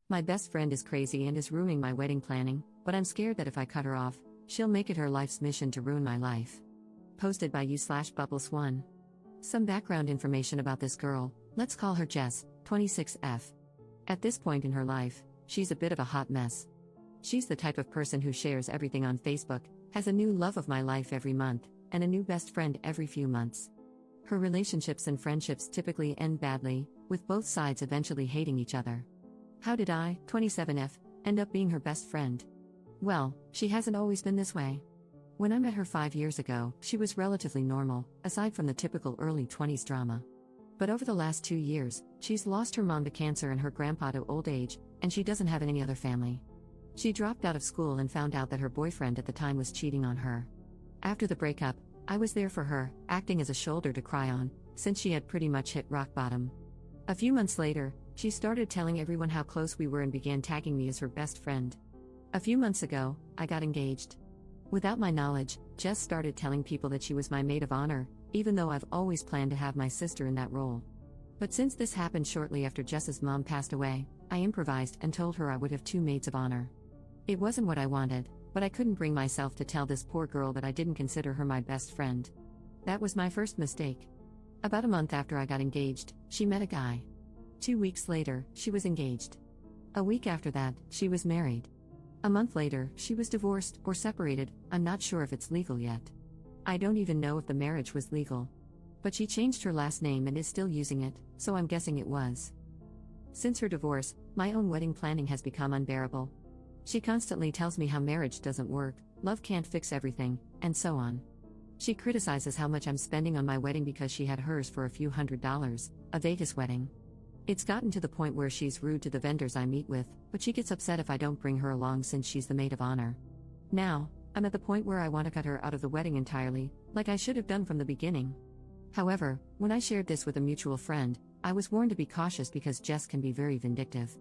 My best friend is crazy and is ruining my wedding planning, but I'm scared that if I cut her off, she'll make it her life's mission to ruin my life. Posted by you/Bubbles1. Some background information about this girl. Let's call her Jess, 26F. At this point in her life, she's a bit of a hot mess. She's the type of person who shares everything on Facebook, has a new love of my life every month, and a new best friend every few months. Her relationships and friendships typically end badly, with both sides eventually hating each other. How did I, 27F, end up being her best friend? Well, she hasn't always been this way. When I met her 5 years ago, she was relatively normal, aside from the typical early 20s drama. But over the last 2 years, she's lost her mom to cancer and her grandpa to old age, and she doesn't have any other family. She dropped out of school and found out that her boyfriend at the time was cheating on her. After the breakup, I was there for her, acting as a shoulder to cry on, since she had pretty much hit rock bottom. A few months later, she started telling everyone how close we were and began tagging me as her best friend. A few months ago, I got engaged. Without my knowledge, Jess started telling people that she was my maid of honor, even though I've always planned to have my sister in that role. But since this happened shortly after Jess's mom passed away, I improvised and told her I would have 2 maids of honor. It wasn't what I wanted, but I couldn't bring myself to tell this poor girl that I didn't consider her my best friend. That was my first mistake. About a month after I got engaged, she met a guy. 2 weeks later, she was engaged. A week after that, she was married. A month later, she was divorced or separated. I'm not sure if it's legal yet. I don't even know if the marriage was legal. But she changed her last name and is still using it, so I'm guessing it was. Since her divorce, my own wedding planning has become unbearable. She constantly tells me how marriage doesn't work, love can't fix everything, and so on. She criticizes how much I'm spending on my wedding because she had hers for a few $100s, a Vegas wedding. It's gotten to the point where she's rude to the vendors I meet with, but she gets upset if I don't bring her along since she's the maid of honor. Now, I'm at the point where I want to cut her out of the wedding entirely, like I should have done from the beginning. However, when I shared this with a mutual friend, I was warned to be cautious because Jess can be very vindictive.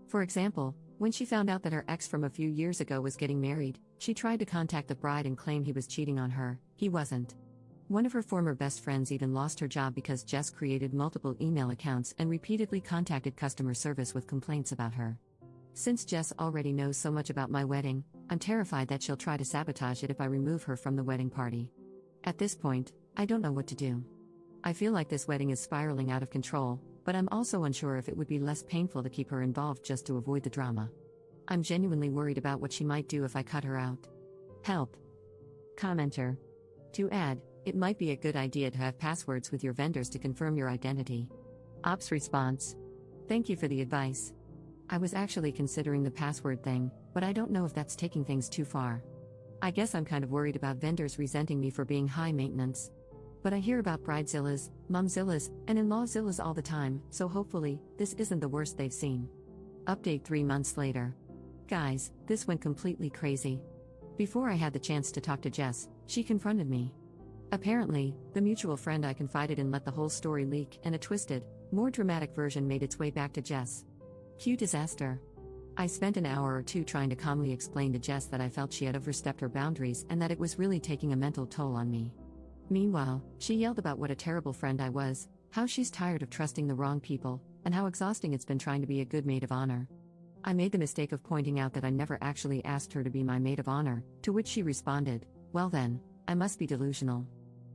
For example, when she found out that her ex from a few years ago was getting married, she tried to contact the bride and claim he was cheating on her. He wasn't. One of her former best friends even lost her job because Jess created multiple email accounts and repeatedly contacted customer service with complaints about her. Since Jess already knows so much about my wedding, I'm terrified that she'll try to sabotage it if I remove her from the wedding party. At this point, I don't know what to do. I feel like this wedding is spiraling out of control, but I'm also unsure if it would be less painful to keep her involved just to avoid the drama. I'm genuinely worried about what she might do if I cut her out. Help. Commenter. To add, it might be a good idea to have passwords with your vendors to confirm your identity. Ops response. Thank you for the advice. I was actually considering the password thing, but I don't know if that's taking things too far. I guess I'm kind of worried about vendors resenting me for being high maintenance. But I hear about bridezillas, momzillas, and in-lawzillas all the time, so hopefully, this isn't the worst they've seen. Update 3 months later. Guys, this went completely crazy. Before I had the chance to talk to Jess, she confronted me. Apparently, the mutual friend I confided in let the whole story leak, and a twisted, more dramatic version made its way back to Jess. Cue disaster. I spent an hour or 2 trying to calmly explain to Jess that I felt she had overstepped her boundaries and that it was really taking a mental toll on me. Meanwhile, she yelled about what a terrible friend I was, how she's tired of trusting the wrong people, and how exhausting it's been trying to be a good maid of honor. I made the mistake of pointing out that I never actually asked her to be my maid of honor, to which she responded, "Well then, I must be delusional."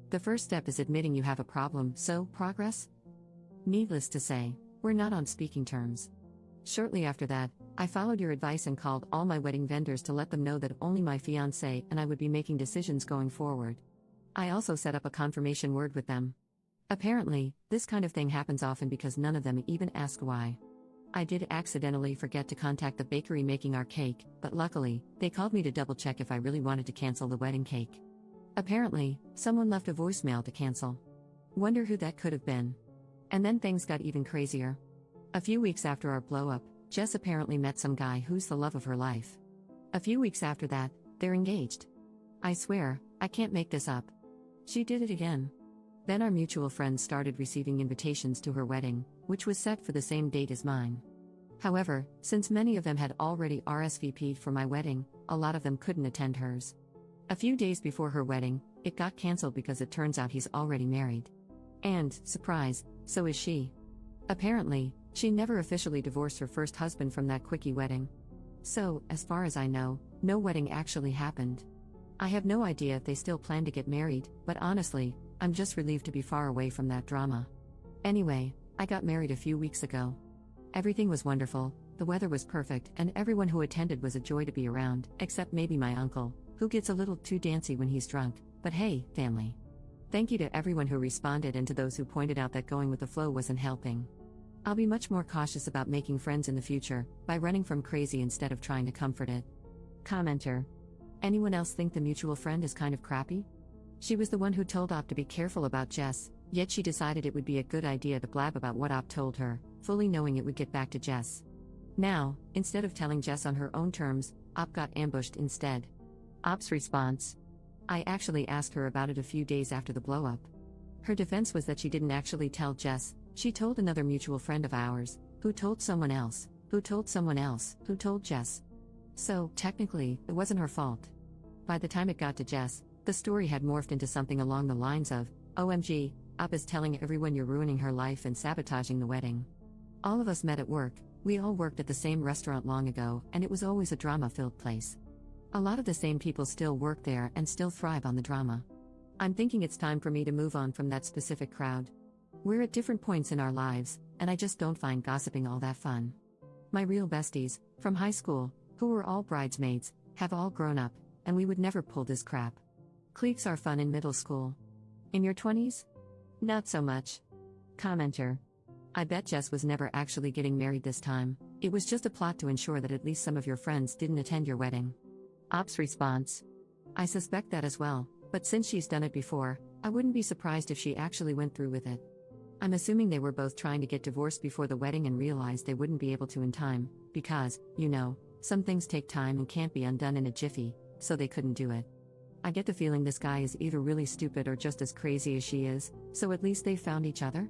The first step is admitting you have a problem, so, progress? Needless to say, we're not on speaking terms. Shortly after that, I followed your advice and called all my wedding vendors to let them know that only my fiancé and I would be making decisions going forward. I also set up a confirmation word with them. Apparently, this kind of thing happens often because none of them even ask why. I did accidentally forget to contact the bakery making our cake, but luckily, they called me to double-check if I really wanted to cancel the wedding cake. Apparently, someone left a voicemail to cancel. Wonder who that could have been. And then things got even crazier. A few weeks after our blow-up, Jess apparently met some guy who's the love of her life. A few weeks after that, they're engaged. I swear, I can't make this up. She did it again. Then our mutual friends started receiving invitations to her wedding, which was set for the same date as mine. However, since many of them had already RSVP'd for my wedding, a lot of them couldn't attend hers. A few days before her wedding, it got cancelled because it turns out he's already married. And, surprise, so is she. Apparently, She never officially divorced her first husband from that quickie wedding. So, as far as I know, no wedding actually happened. I have no idea if they still plan to get married, but honestly, I'm just relieved to be far away from that drama. Anyway, I got married a few weeks ago. Everything was wonderful, the weather was perfect, and everyone who attended was a joy to be around, except maybe my uncle, who gets a little too dancy when he's drunk, but hey, family. Thank you to everyone who responded and to those who pointed out that going with the flow wasn't helping. I'll be much more cautious about making friends in the future, by running from crazy instead of trying to comfort it. Commenter. Anyone else think the mutual friend is kind of crappy? She was the one who told Op to be careful about Jess, yet she decided it would be a good idea to blab about what Op told her, fully knowing it would get back to Jess. Now, instead of telling Jess on her own terms, Op got ambushed instead. Op's response. I actually asked her about it a few days after the blow-up. Her defense was that she didn't actually tell Jess, she told another mutual friend of ours, who told someone else, who told someone else, who told Jess. So, technically, it wasn't her fault. By the time it got to Jess, the story had morphed into something along the lines of, OMG, Op is telling everyone you're ruining her life and sabotaging the wedding. All of us met at work, we all worked at the same restaurant long ago, and it was always a drama-filled place. A lot of the same people still work there and still thrive on the drama. I'm thinking it's time for me to move on from that specific crowd. We're at different points in our lives, and I just don't find gossiping all that fun. My real besties, from high school, who were all bridesmaids, have all grown up, and we would never pull this crap. Cliques are fun in middle school. In your 20s? Not so much. Commenter. I bet Jess was never actually getting married this time, it was just a plot to ensure that at least some of your friends didn't attend your wedding. Op's response. I suspect that as well, but since she's done it before, I wouldn't be surprised if she actually went through with it. I'm assuming they were both trying to get divorced before the wedding and realized they wouldn't be able to in time, because, you know, some things take time and can't be undone in a jiffy, so they couldn't do it. I get the feeling this guy is either really stupid or just as crazy as she is, so at least they found each other?